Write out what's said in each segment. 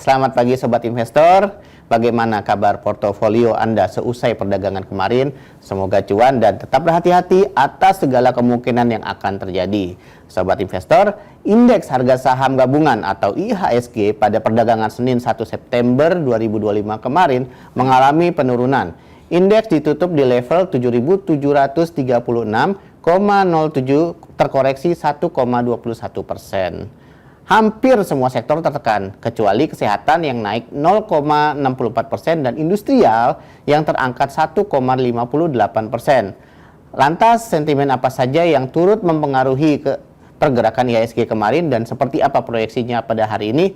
Selamat pagi Sobat Investor, bagaimana kabar portofolio Anda seusai perdagangan kemarin? Semoga cuan dan tetap berhati-hati atas segala kemungkinan yang akan terjadi. Sobat Investor, indeks harga saham gabungan atau IHSG pada perdagangan Senin 1 September 2025 kemarin mengalami penurunan. Indeks ditutup di level 7.736,07 terkoreksi 1,21%. Hampir semua sektor tertekan, kecuali kesehatan yang naik 0,64% dan industrial yang terangkat 1,58%. Lantas, sentimen apa saja yang turut mempengaruhi pergerakan IHSG kemarin dan seperti apa proyeksinya pada hari ini?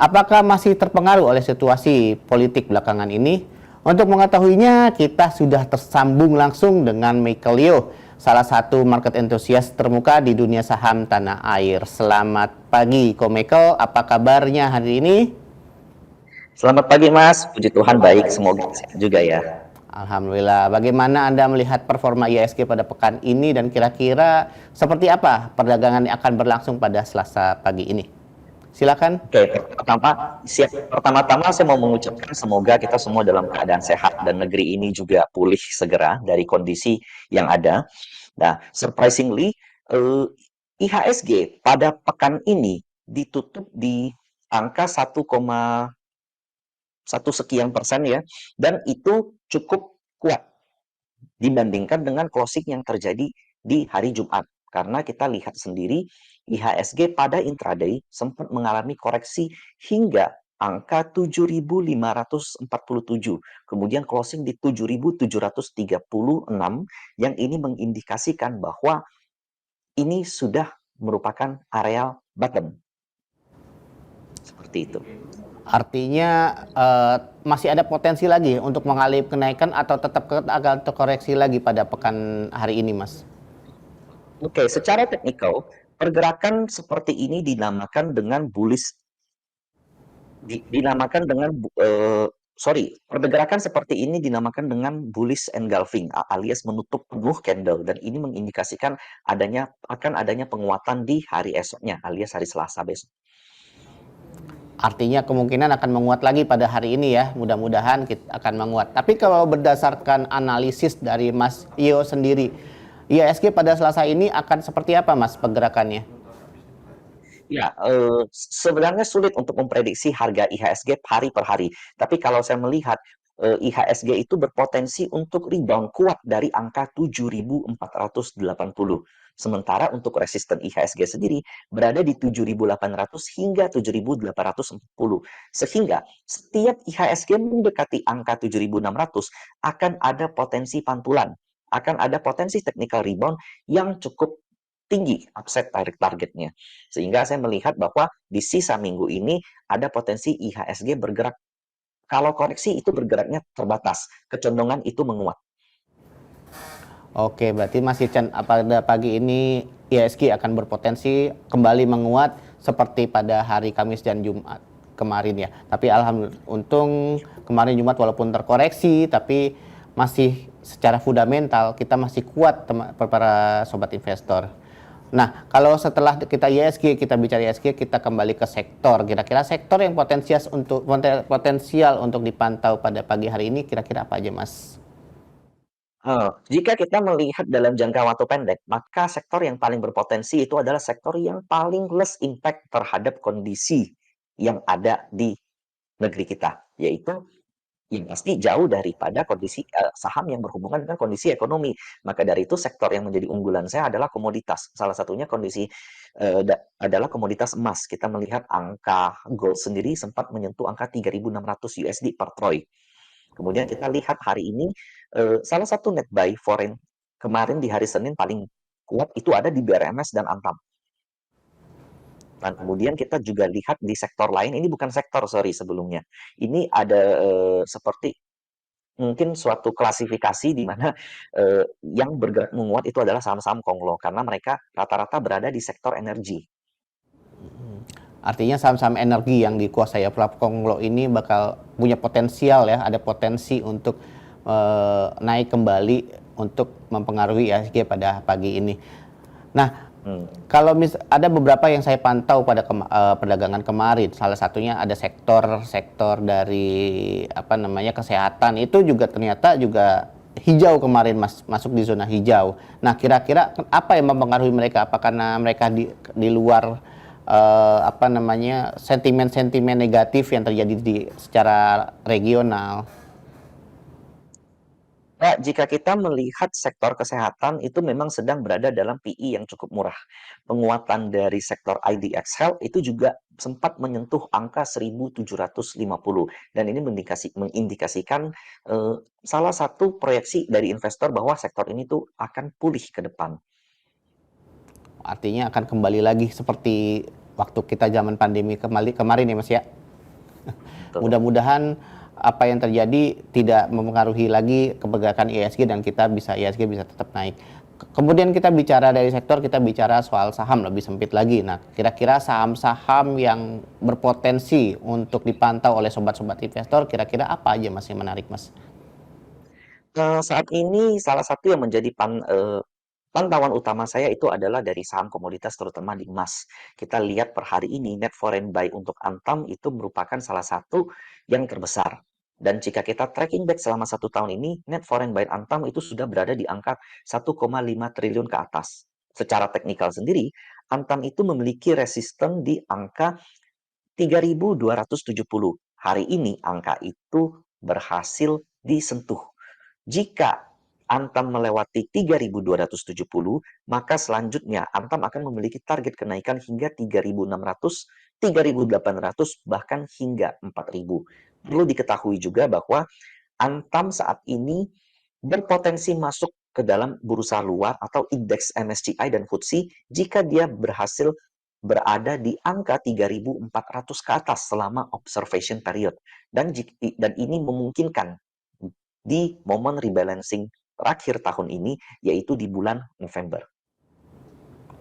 Apakah masih terpengaruh oleh situasi politik belakangan ini? Untuk mengetahuinya, kita sudah tersambung langsung dengan Michael Leo, salah satu market enthusiast termuka di dunia saham tanah air. Selamat pagi, Ko Michael. Apa kabarnya hari ini? Selamat pagi, Mas. Puji Tuhan baik. Semoga sehat juga ya. Alhamdulillah. Bagaimana Anda melihat performa IHSG pada pekan ini dan kira-kira seperti apa perdagangan yang akan berlangsung pada Selasa pagi ini? Silakan. Oke, pertama-tama saya mau mengucapkan semoga kita semua dalam keadaan sehat dan negeri ini juga pulih segera dari kondisi yang ada. Nah, surprisingly, IHSG pada pekan ini ditutup di angka 1,1 sekian persen ya, dan itu cukup kuat dibandingkan dengan closing yang terjadi di hari Jumat. Karena kita lihat sendiri IHSG pada intraday sempat mengalami koreksi hingga angka 7.547. Kemudian closing di 7.736 yang ini mengindikasikan bahwa ini sudah merupakan areal bottom. Seperti itu. Artinya masih ada potensi lagi untuk mengalami kenaikan atau tetap agak terkoreksi lagi pada pekan hari ini, Mas? Oke, secara teknikal, pergerakan seperti ini dinamakan dengan bullish, pergerakan seperti ini dinamakan dengan bullish engulfing, alias menutup penuh candle, dan ini mengindikasikan akan adanya penguatan di hari esoknya, alias hari Selasa besok. Artinya kemungkinan akan menguat lagi pada hari ini ya, mudah-mudahan kita akan menguat. Tapi kalau berdasarkan analisis dari Mas Iyo sendiri, IHSG pada Selasa ini akan seperti apa, Mas, pergerakannya? Ya, sebenarnya sulit untuk memprediksi harga IHSG hari per hari. Tapi kalau saya melihat IHSG itu berpotensi untuk rebound kuat dari angka 7.480. Sementara untuk resisten IHSG sendiri berada di 7.800 hingga 7.840. Sehingga setiap IHSG mendekati angka 7.600 akan ada potensi pantulan, akan ada potensi technical rebound yang cukup tinggi upside targetnya. Sehingga saya melihat bahwa di sisa minggu ini ada potensi IHSG bergerak. Kalau koreksi itu bergeraknya terbatas, kecondongan itu menguat. Oke, berarti masih pada pagi ini IHSG akan berpotensi kembali menguat seperti pada hari Kamis dan Jumat kemarin ya. Tapi alhamdulillah, untung kemarin Jumat walaupun terkoreksi, tapi masih secara fundamental kita masih kuat para sobat investor. Nah, kalau setelah kita IHSG, kita bicara IHSG, kita kembali ke sektor. Kira-kira sektor yang potensial untuk dipantau pada pagi hari ini, kira-kira apa aja, Mas? Jika kita melihat dalam jangka waktu pendek, maka sektor yang paling berpotensi itu adalah sektor yang paling less impact terhadap kondisi yang ada di negeri kita, yaitu yang pasti jauh daripada kondisi saham yang berhubungan dengan kondisi ekonomi. Maka dari itu sektor yang menjadi unggulan saya adalah komoditas. Salah satunya adalah komoditas emas. Kita melihat angka gold sendiri sempat menyentuh angka 3.600 USD per troy. Kemudian kita lihat hari ini salah satu net buy foreign kemarin di hari Senin paling kuat itu ada di BRMS dan Antam. Dan kemudian kita juga lihat di sektor lain, ini bukan sektor, sorry sebelumnya. Ini ada seperti mungkin suatu klasifikasi di mana yang bergerak menguat itu adalah saham-saham konglo, karena mereka rata-rata berada di sektor energi. Artinya saham-saham energi yang dikuasai konglo ini bakal punya potensial ya, ada potensi untuk naik kembali untuk mempengaruhi IHSG pada pagi ini. Nah, Hmm. Kalau ada beberapa yang saya pantau pada perdagangan kemarin, salah satunya ada sektor dari apa namanya kesehatan itu juga ternyata juga hijau kemarin, masuk di zona hijau. Nah, kira-kira apa yang mempengaruhi mereka? Apa karena mereka di luar apa namanya sentimen-sentimen negatif yang terjadi secara regional? Nah, jika kita melihat sektor kesehatan itu memang sedang berada dalam PE yang cukup murah. Penguatan dari sektor IDX Health itu juga sempat menyentuh angka 1.750 dan ini mengindikasikan salah satu proyeksi dari investor bahwa sektor ini tuh akan pulih ke depan. Artinya akan kembali lagi seperti waktu kita zaman pandemi kemarin ya Mas ya. Betul. Mudah-mudahan apa yang terjadi tidak mempengaruhi lagi kebijakan ISG dan ISG bisa tetap naik. Kemudian kita bicara dari sektor, kita bicara soal saham lebih sempit lagi. Nah, kira-kira saham-saham yang berpotensi untuk dipantau oleh sobat-sobat investor, kira-kira apa aja Mas yang menarik Mas? Saat ini salah satu yang menjadi pantauan utama saya itu adalah dari saham komoditas terutama di emas. Kita lihat per hari ini net foreign buy untuk Antam itu merupakan salah satu yang terbesar. Dan jika kita tracking back selama 1 tahun ini, net foreign buy Antam itu sudah berada di angka 1,5 triliun ke atas. Secara teknikal sendiri, Antam itu memiliki resisten di angka 3.270. Hari ini angka itu berhasil disentuh. Jika Antam melewati 3.270, maka selanjutnya Antam akan memiliki target kenaikan hingga 3.600, 3.800, bahkan hingga 4.000. Perlu diketahui juga bahwa Antam saat ini berpotensi masuk ke dalam bursa luar atau indeks MSCI dan FTSE jika dia berhasil berada di angka 3.400 ke atas selama observation period. Dan ini memungkinkan di momen rebalancing terakhir tahun ini, yaitu di bulan November.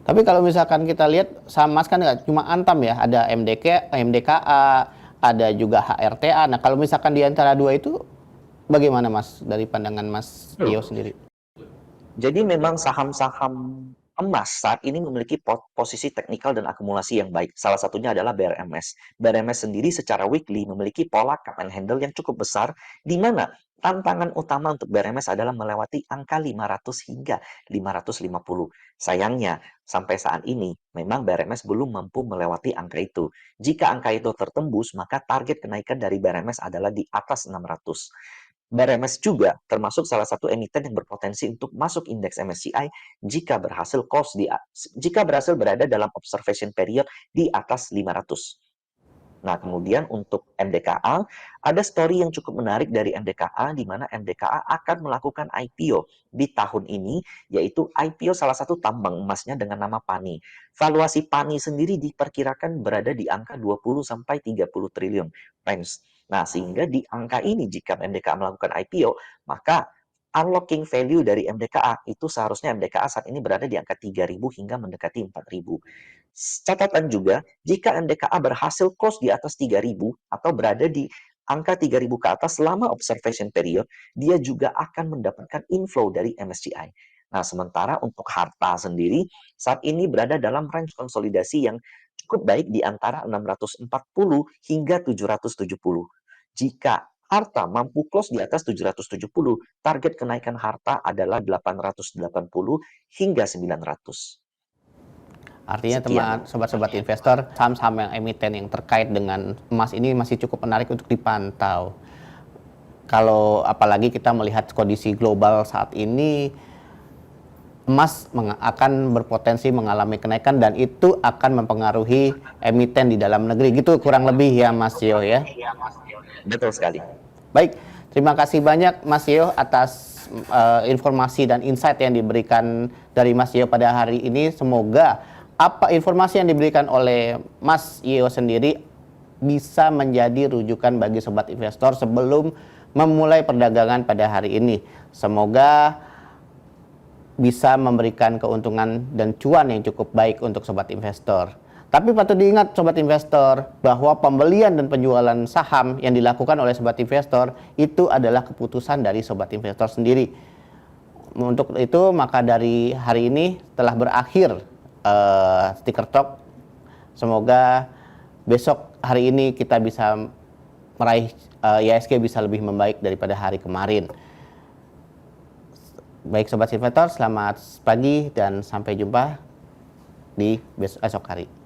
Tapi kalau misalkan kita lihat saham Mas kan nggak cuma Antam ya, ada MDKA, ada juga HRTA. Nah, kalau misalkan di antara dua itu bagaimana Mas dari pandangan Mas Tio sendiri? Jadi memang saham-saham emas saat ini memiliki posisi teknikal dan akumulasi yang baik. Salah satunya adalah BRMS. BRMS sendiri secara weekly memiliki pola cup and handle yang cukup besar, di mana tantangan utama untuk BRMS adalah melewati angka 500 hingga 550. Sayangnya, sampai saat ini, memang BRMS belum mampu melewati angka itu. Jika angka itu tertembus, maka target kenaikan dari BRMS adalah di atas 600. BRMS juga termasuk salah satu emiten yang berpotensi untuk masuk indeks MSCI jika berhasil berada dalam observation period di atas 500. Nah, kemudian untuk MDKA, ada story yang cukup menarik dari MDKA, di mana MDKA akan melakukan IPO di tahun ini, yaitu IPO salah satu tambang emasnya dengan nama PANI. Valuasi PANI sendiri diperkirakan berada di angka 20-30 triliun range. Nah, sehingga di angka ini, jika MDKA melakukan IPO, maka unlocking value dari MDKA itu seharusnya MDKA saat ini berada di angka 3.000 hingga mendekati 4.000. Catatan juga, jika MDKA berhasil close di atas 3.000 atau berada di angka 3.000 ke atas selama observation period, dia juga akan mendapatkan inflow dari MSCI. Nah, sementara untuk harta sendiri, saat ini berada dalam range konsolidasi yang cukup baik di antara 640 hingga 770. Jika harta mampu close di atas 770, target kenaikan harta adalah 880 hingga 900. Artinya teman Sekian. sobat-sobat investor, saham-saham yang emiten yang terkait dengan emas ini masih cukup menarik untuk dipantau. Kalau apalagi kita melihat kondisi global saat ini, emas akan berpotensi mengalami kenaikan dan itu akan mempengaruhi emiten di dalam negeri. Gitu kurang lebih ya Mas Yo ya. Betul sekali. Baik, terima kasih banyak Mas Yo atas informasi dan insight yang diberikan dari Mas Yo pada hari ini. Semoga apa informasi yang diberikan oleh Mas Yo sendiri bisa menjadi rujukan bagi sobat investor sebelum memulai perdagangan pada hari ini. Semoga bisa memberikan keuntungan dan cuan yang cukup baik untuk sobat investor. Tapi patut diingat sobat investor bahwa pembelian dan penjualan saham yang dilakukan oleh sobat investor itu adalah keputusan dari sobat investor sendiri. Untuk itu maka dari hari ini telah berakhir Sticker Talk. Semoga besok hari ini kita bisa meraih IHSG bisa lebih membaik daripada hari kemarin. Baik Sobat Investor, selamat pagi dan sampai jumpa di esok hari.